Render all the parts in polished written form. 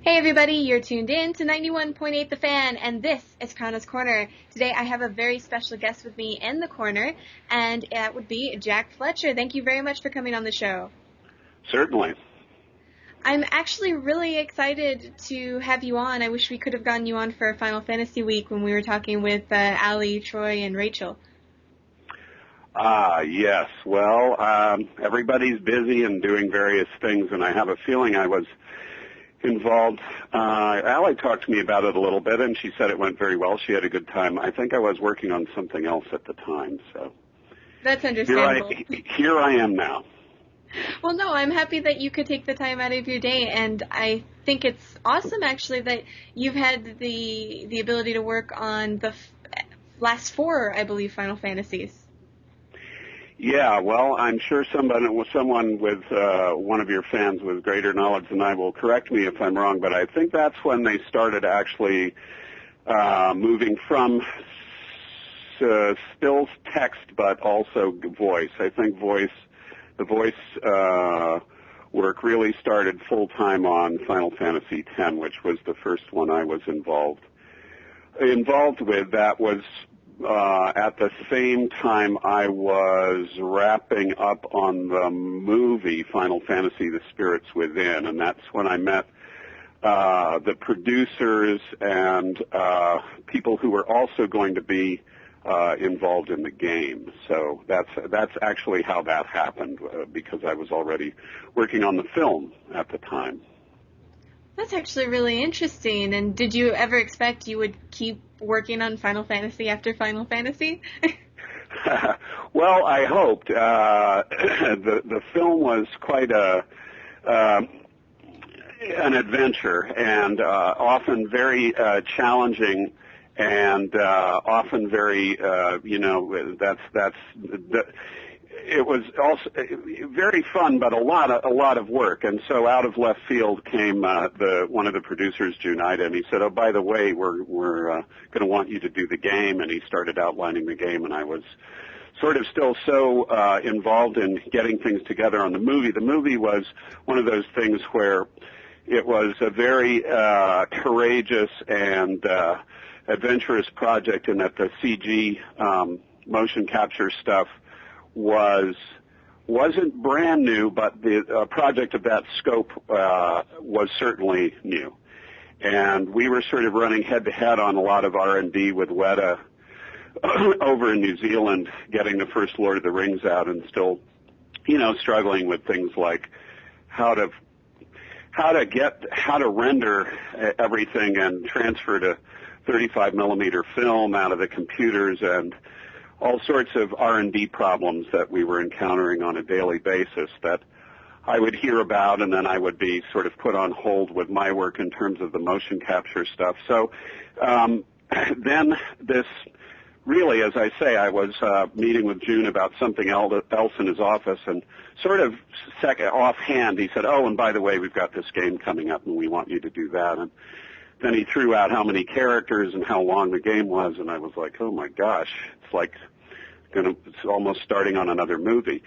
Hey everybody, you're tuned in to 91.8 The Fan, and this is Kana's Corner. Today I have a very special guest with me in the corner, and that would be Jack Fletcher. Thank you very much for coming on the show. Certainly. I'm actually really excited to have you on. I wish we could have gotten you on for Final Fantasy Week when we were talking with Allie, Troy, and Rachel. Yes. Well, everybody's busy and doing various things, and I have a feeling I was involved. Allie talked to me about it a little bit, and she said it went very well. She had a good time. I think I was working on something else at the time, so. That's understandable. Here I am now. Well, no, I'm happy that you could take the time out of your day, and I think it's awesome, actually, that you've had the ability to work on the last four, I believe, Final Fantasies. Yeah, well, I'm sure someone with one of your fans with greater knowledge than I will correct me if I'm wrong, but I think that's when they started actually moving from still text but also voice. I think the voice work really started full-time on Final Fantasy X, which was the first one I was involved with. That was at the same time I was wrapping up on the movie Final Fantasy: The Spirits Within, and that's when I met the producers and people who were also going to be involved in the game. So that's actually how that happened, because I was already working on the film at the time. That's actually really interesting. And did you ever expect you would keep working on Final Fantasy after Final Fantasy? Well, I hoped. The film was quite an adventure, and often very challenging, and often very it was also very fun, but a lot of work. And so out of left field came one of the producers, Junida, and he said, "Oh, by the way, we're going to want you to do the game." And he started outlining the game, and I was sort of still so involved in getting things together on the movie. The movie was one of those things where it was a very courageous and adventurous project, in that the CG motion capture stuff wasn't brand new, but the project of that scope was certainly new. And we were sort of running head-to-head on a lot of R&D with Weta over in New Zealand, getting the first Lord of the Rings out, and still, struggling with things like how to render everything and transfer to 35 millimeter film out of the computers, and all sorts of R&D problems that we were encountering on a daily basis that I would hear about, and then I would be sort of put on hold with my work in terms of the motion capture stuff. So then this really, as I say, I was meeting with June about something else in his office, and sort of offhand he said, "Oh, and by the way, we've got this game coming up, and we want you to do that." And then he threw out how many characters and how long the game was, and I was like, "Oh my gosh, it's almost starting on another movie."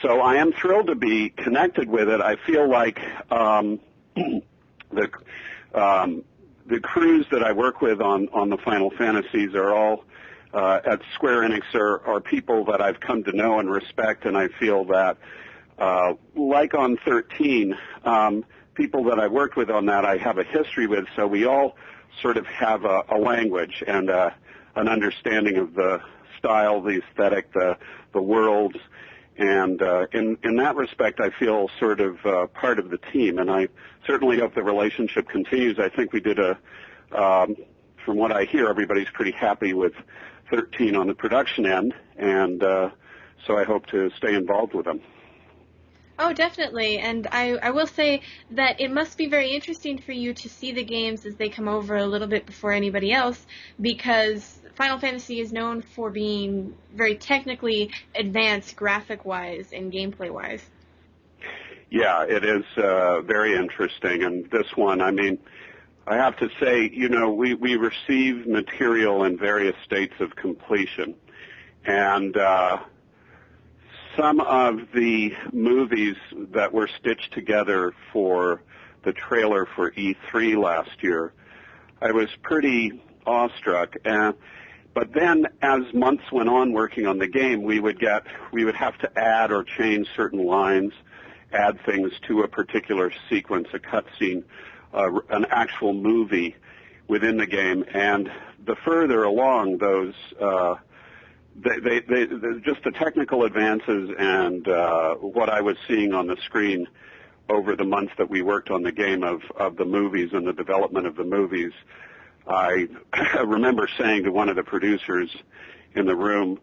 So I am thrilled to be connected with it. I feel like the crews that I work with on the Final Fantasies are all at Square Enix are people that I've come to know and respect, and I feel that like on 13, people that I worked with on that I have a history with, so we all sort of have a language and an understanding of the style, the aesthetic, the world, and in that respect I feel sort of part of the team, and I certainly hope the relationship continues. I think we did from what I hear, everybody's pretty happy with 13 on the production end, and so I hope to stay involved with them. Oh, definitely. And I will say that it must be very interesting for you to see the games as they come over a little bit before anybody else, because Final Fantasy is known for being very technically advanced graphic-wise and gameplay-wise. Yeah, it is very interesting. And this one, I mean, I have to say, we receive material in various states of completion. And some of the movies that were stitched together for the trailer for E3 last year, I was pretty awestruck. But then, as months went on working on the game, we would have to add or change certain lines, add things to a particular sequence, a cutscene, an actual movie within the game. And the further along those, just the technical advances and what I was seeing on the screen over the months that we worked on the game of the movies and the development of the movies, I remember saying to one of the producers in the room,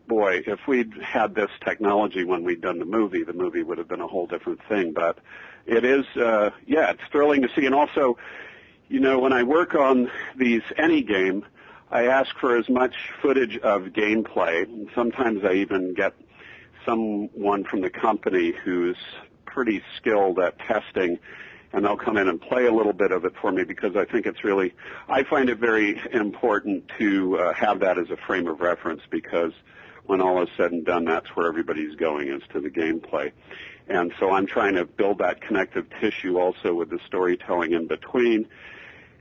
boy, if we'd had this technology when we'd done the movie would have been a whole different thing. But it is, it's thrilling to see. And also, when I work on any game, I ask for as much footage of gameplay. And sometimes I even get someone from the company who's pretty skilled at testing, and they'll come in and play a little bit of it for me, because I think I find it very important to have that as a frame of reference, because when all is said and done, that's where everybody's going, is to the gameplay. And so I'm trying to build that connective tissue also with the storytelling in between,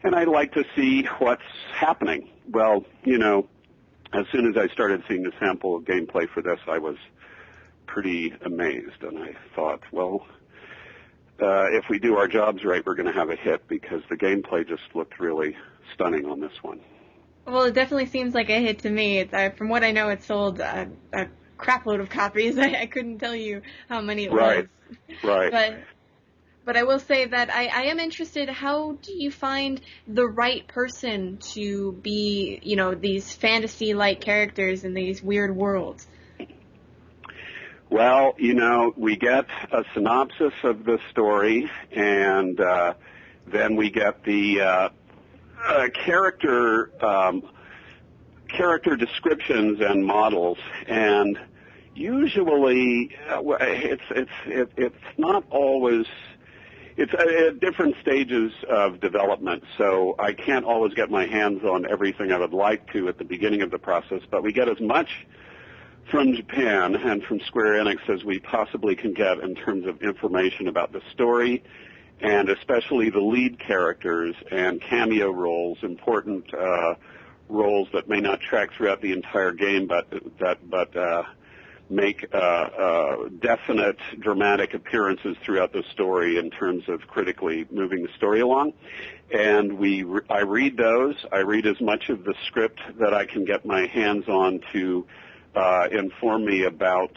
and I like to see what's happening. Well, as soon as I started seeing the sample of gameplay for this, I was pretty amazed, and I thought, well, if we do our jobs right, we're going to have a hit, because the gameplay just looked really stunning on this one. Well, it definitely seems like a hit to me. From what I know, it sold a crapload of copies. I couldn't tell you how many it was. Right. But I will say that I am interested, how do you find the right person to be, these fantasy-like characters in these weird worlds? Well, we get a synopsis of the story, and then we get the character descriptions and models, and usually it's not always. It's at different stages of development, so I can't always get my hands on everything I would like to at the beginning of the process, but we get as much from Japan and from Square Enix as we possibly can get in terms of information about the story, and especially the lead characters and cameo roles, important roles that may not track throughout the entire game, but make definite dramatic appearances throughout the story in terms of critically moving the story along. And I read those. I read as much of the script that I can get my hands on to inform me about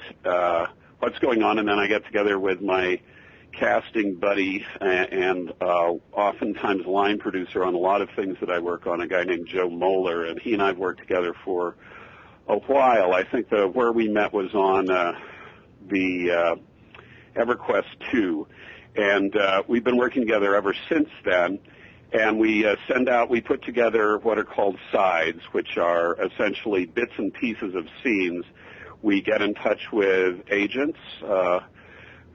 what's going on, and then I get together with my casting buddy and oftentimes line producer on a lot of things that I work on, a guy named Joe Moeller, and he and I have worked together for a while. I think where we met was on the EverQuest 2, and we've been working together ever since then. And we put together what are called sides, which are essentially bits and pieces of scenes. We get in touch with agents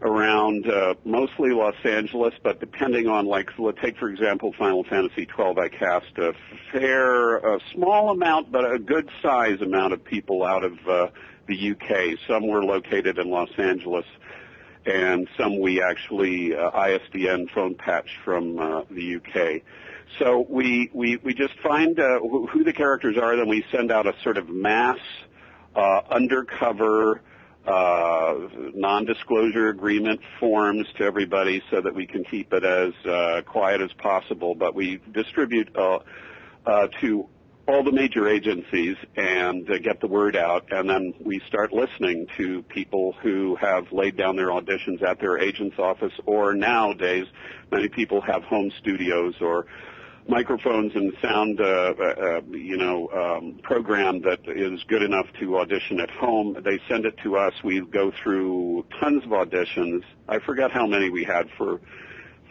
around mostly Los Angeles, but depending on, take for example Final Fantasy XII, I cast a small amount, but a good size amount of people out of the UK. Some were located in Los Angeles, and some we actually ISDN phone patch from the UK. So we just find who the characters are, then we send out a sort of mass undercover non-disclosure agreement forms to everybody so that we can keep it as quiet as possible. But we distribute to all the major agencies and get the word out, and then we start listening to people who have laid down their auditions at their agent's office, or nowadays many people have home studios or microphones and sound program that is good enough to audition at home. They send it to us. We go through tons of auditions. I forget how many we had for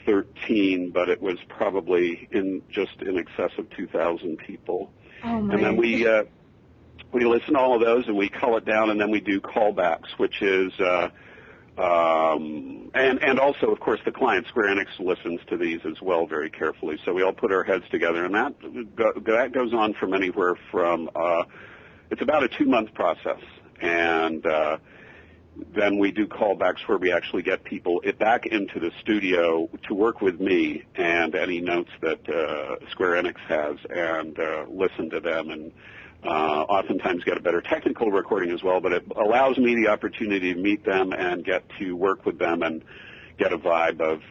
13, but it was probably in excess of 2,000 people. Oh my. And then we listen to all of those and we cull it down, and then we do callbacks, which is and also, of course, the client, Square Enix, listens to these as well very carefully. So we all put our heads together, and that goes on from anywhere from it's about a 2-month process, and then we do callbacks where we actually get people back into the studio to work with me and any notes that Square Enix has, and listen to them, and oftentimes get a better technical recording as well. But it allows me the opportunity to meet them and get to work with them and get a vibe of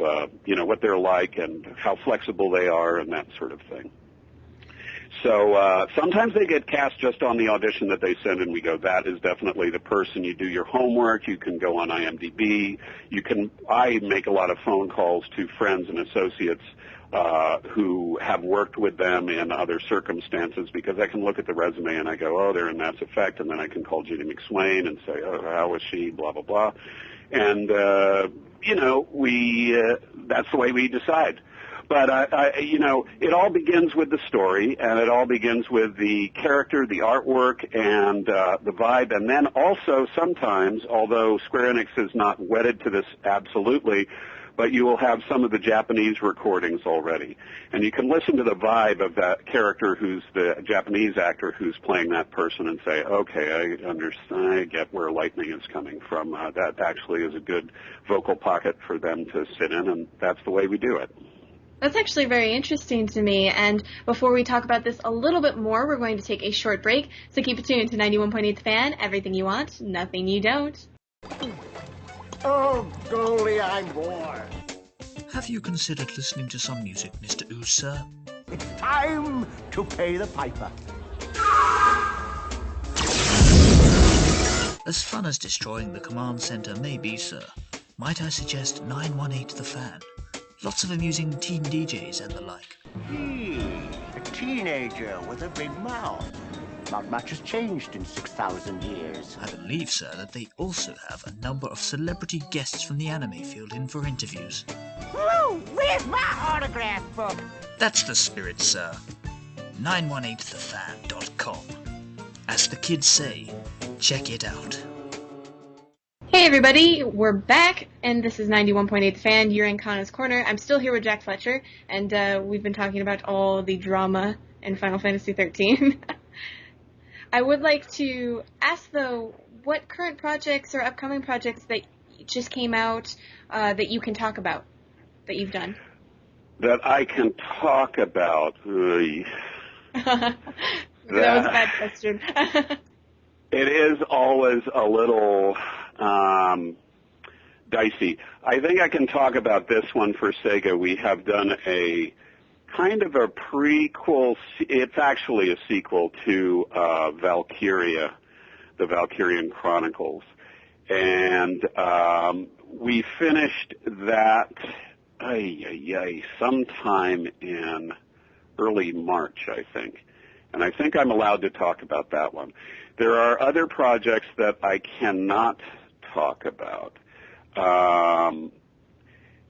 what they're like and how flexible they are and that sort of thing. So sometimes they get cast just on the audition that they send, and we go, that is definitely the person. You do your homework. You can go on IMDb. I make a lot of phone calls to friends and associates who have worked with them in other circumstances, because I can look at the resume and I go, oh, they're in Mass Effect, and then I can call Judy McSwain and say, oh, how was she, blah, blah, blah. And, that's the way we decide. But, it all begins with the story, and it all begins with the character, the artwork, and the vibe. And then also sometimes, although Square Enix is not wedded to this absolutely, but you will have some of the Japanese recordings already. And you can listen to the vibe of that character who's the Japanese actor who's playing that person and say, okay, I understand, I get where lightning is coming from. That actually is a good vocal pocket for them to sit in, and that's the way we do it. That's actually very interesting to me, and before we talk about this a little bit more, we're going to take a short break, so keep it tuned to 91.8 The Fan, everything you want, nothing you don't. Oh, golly, I'm bored. Have you considered listening to some music, Mr. Ooze, sir? It's time to pay the piper. As fun as destroying the command center may be, sir, might I suggest 918 The Fan? Lots of amusing teen DJs and the like. A teenager with a big mouth. Not much has changed in 6,000 years. I believe, sir, that they also have a number of celebrity guests from the anime field in for interviews. Woo! Where's my autograph book? That's the spirit, sir. 918thefan.com. As the kids say, check it out. Hey everybody, we're back, and this is 91.8 The Fan. You're in Kana's Corner. I'm still here with Jack Fletcher, and we've been talking about all the drama in Final Fantasy XIII. I would like to ask, though, what current projects or upcoming projects that just came out that you can talk about, that you've done? That I can talk about? That was a bad question. It is always a little dicey. I think I can talk about this one for Sega. We have done a kind of a prequel. It's actually a sequel to Valkyria, the Valkyrian Chronicles. And we finished that sometime in early March, I think. And I think I'm allowed to talk about that one. There are other projects that I cannot talk about.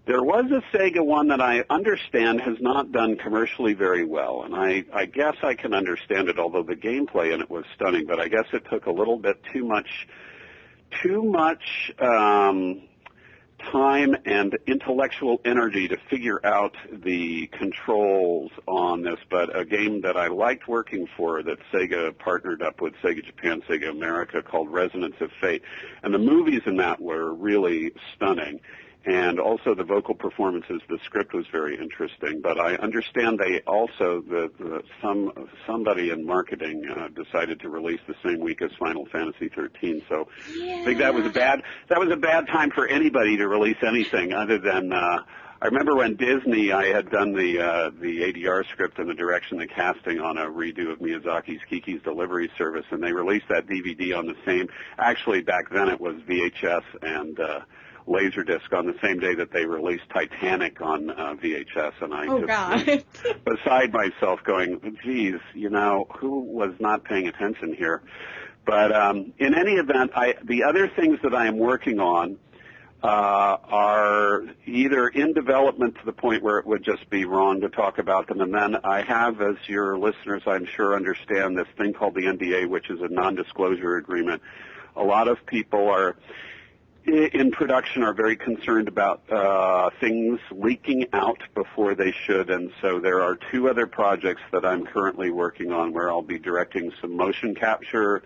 There was a Sega one that I understand has not done commercially very well, and I guess I can understand it, although the gameplay in it was stunning, but I guess it took a little bit too much time and intellectual energy to figure out the controls on this, but a game that I liked working for that Sega partnered up with Sega Japan, Sega America, called Resonance of Fate. And the movies in that were really stunning. And also the vocal performances, the script was very interesting. But I understand they also, somebody in marketing decided to release the same week as Final Fantasy XIII. So I think that was a bad time for anybody to release anything other than, I remember when Disney, I had done the ADR script and the direction, the casting on a redo of Miyazaki's Kiki's Delivery Service, and they released that DVD on the same, actually back then it was VHS and Laserdisc on the same day that they released Titanic on VHS, and I was beside myself going, geez, who was not paying attention here? But in any event, the other things that I am working on are either in development to the point where it would just be wrong to talk about them, and then I have, as your listeners I'm sure understand, this thing called the NDA, which is a non-disclosure agreement. A lot of people in production are very concerned about things leaking out before they should, and so there are two other projects that I'm currently working on where I'll be directing some motion capture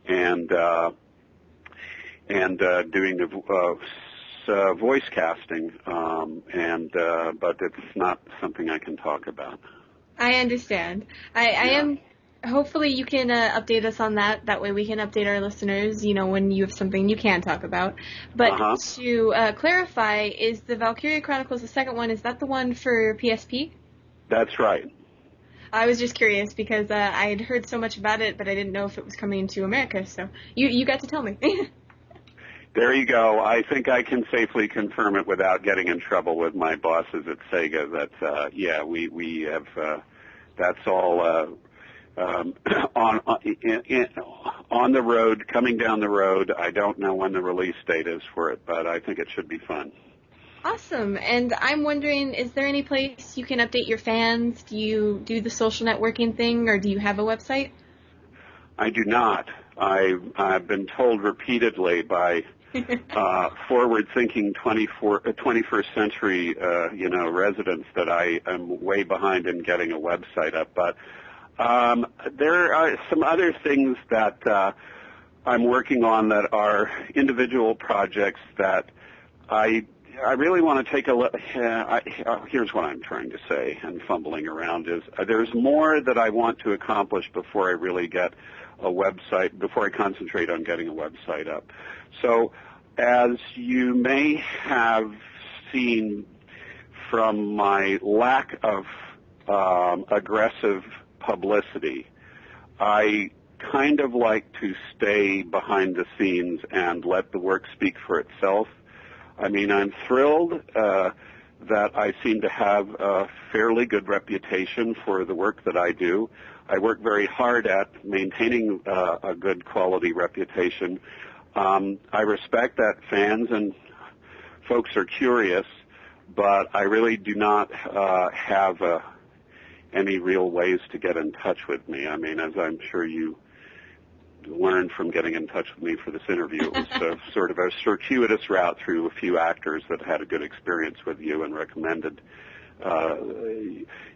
and doing the voice casting, but it's not something I can talk about. I understand. I am. Hopefully, you can update us on that. That way, we can update our listeners. When you have something you can talk about. But to clarify, is the Valkyria Chronicles the second one? Is that the one for PSP? That's right. I was just curious because I had heard so much about it, but I didn't know if it was coming to America. So you got to tell me. There you go. I think I can safely confirm it without getting in trouble with my bosses at Sega. That we have. That's all on the road, coming down the road. I don't know when the release date is for it, but I think it should be fun. Awesome. And I'm wondering, is there any place you can update your fans? Do you do the social networking thing, or do you have a website? I do not. I've been told repeatedly by forward-thinking 21st century, residents that I am way behind in getting a website up. But there are some other things that I'm working on that are individual projects that I really want to take a look. Here's what I'm trying to say and fumbling around is there's more that I want to accomplish before I really get a website, before I concentrate on getting a website up. So as you may have seen from my lack of aggressive publicity, I kind of like to stay behind the scenes and let the work speak for itself. I mean, I'm thrilled that I seem to have a fairly good reputation for the work that I do. I work very hard at maintaining a good quality reputation. I respect that fans and folks are curious, but I really do not have any real ways to get in touch with me. I mean, as I'm sure you learned from getting in touch with me for this interview, it was sort of a circuitous route through a few actors that had a good experience with you and recommended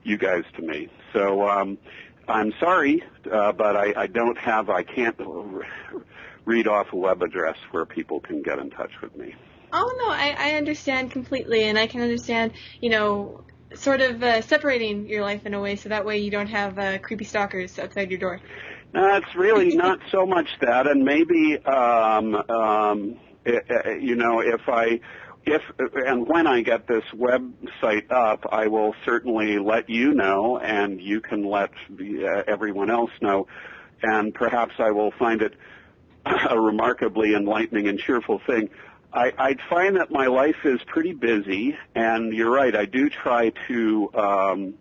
you guys to me. So I'm sorry, but I can't read off a web address where people can get in touch with me. Oh, no, I understand completely, and I can understand, sort of separating your life in a way so that way you don't have creepy stalkers outside your door. No, it's really not so much that, and maybe, if and when I get this website up, I will certainly let you know, and you can let everyone else know, and perhaps I will find it a remarkably enlightening and cheerful thing. I find that my life is pretty busy, and you're right, I do try to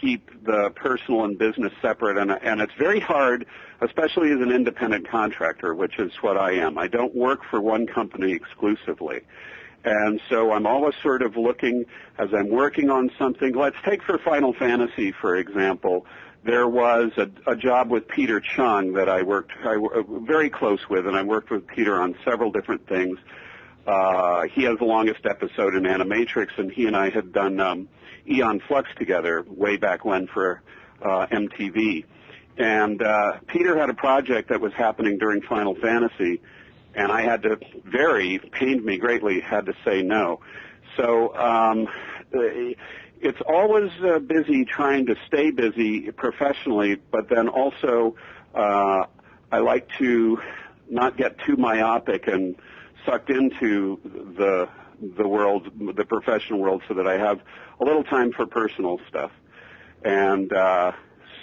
keep the personal and business separate, and it's very hard, especially as an independent contractor, which is what I am. I don't work for one company exclusively. And so I'm always sort of looking, as I'm working on something. Let's take for Final Fantasy, for example. There was a job with Peter Chung that I worked very close with, and I worked with Peter on several different things. He has the longest episode in Animatrix, and he and I had done Eon Flux together way back when for MTV. And Peter had a project that was happening during Final Fantasy, and I had to, pained me greatly, had to say no. So it's always busy trying to stay busy professionally, but then also I like to not get too myopic and sucked into the world, the professional world, so that I have a little time for personal stuff. And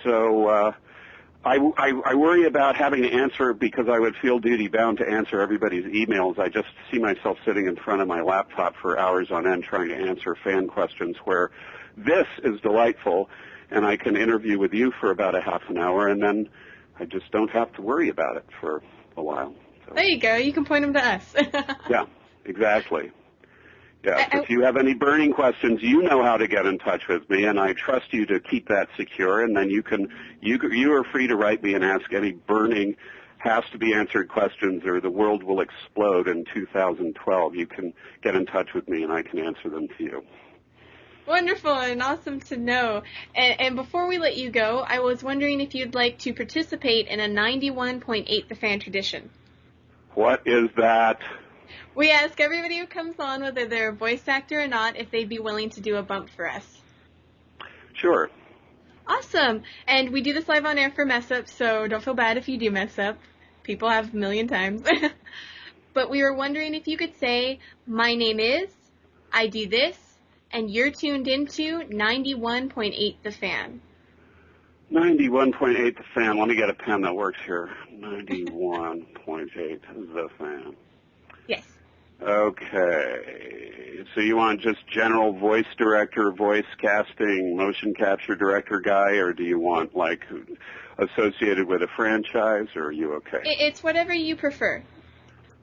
so I worry about having to answer, because I would feel duty-bound to answer everybody's emails. I just see myself sitting in front of my laptop for hours on end trying to answer fan questions, where this is delightful, and I can interview with you for about a half an hour, and then I just don't have to worry about it for a while. So. There you go. You can point them to us. Yeah, exactly. Yeah, if you have any burning questions, you know how to get in touch with me, and I trust you to keep that secure. And then you are free to write me and ask any burning, has to be answered questions, or the world will explode in 2012. You can get in touch with me, and I can answer them to you. Wonderful and awesome to know. And before we let you go, I was wondering if you'd like to participate in a 91.8 The Fan tradition. What is that? We ask everybody who comes on, whether they're a voice actor or not, if they'd be willing to do a bump for us. Sure. Awesome. And we do this live on air for mess ups, so don't feel bad if you do mess up. People have a million times. But we were wondering if you could say, my name is, I do this, and you're tuned into 91.8 The Fan. 91.8 The Fan. Let me get a pen that works here. 91.8 The Fan. Yes. Okay. So you want just general voice director, voice casting, motion capture director guy, or do you want, like, associated with a franchise, or are you okay? It's whatever you prefer.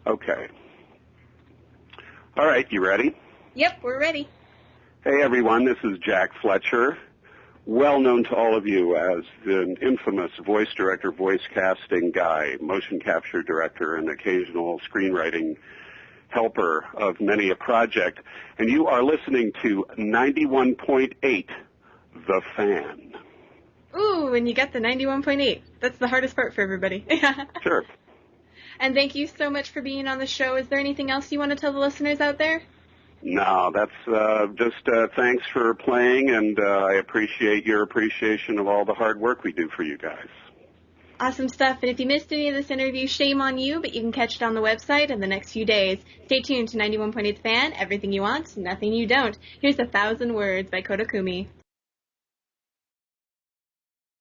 Okay. All right, you ready? Yep, we're ready. Hey, everyone, this is Jack Fletcher, well known to all of you as the infamous voice director, voice casting guy, motion capture director, and occasional screenwriting helper of many a project. And you are listening to 91.8 The Fan. Ooh, and you got the 91.8. That's the hardest part for everybody. Sure. And thank you so much for being on the show. Is there anything else you want to tell the listeners out there? No, that's just thanks for playing, and I appreciate your appreciation of all the hard work we do for you guys. Awesome stuff. And if you missed any of this interview, shame on you, but you can catch it on the website in the next few days. Stay tuned to 91.8 The Fan, everything you want, nothing you don't. Here's 1,000 Words by Kodakumi.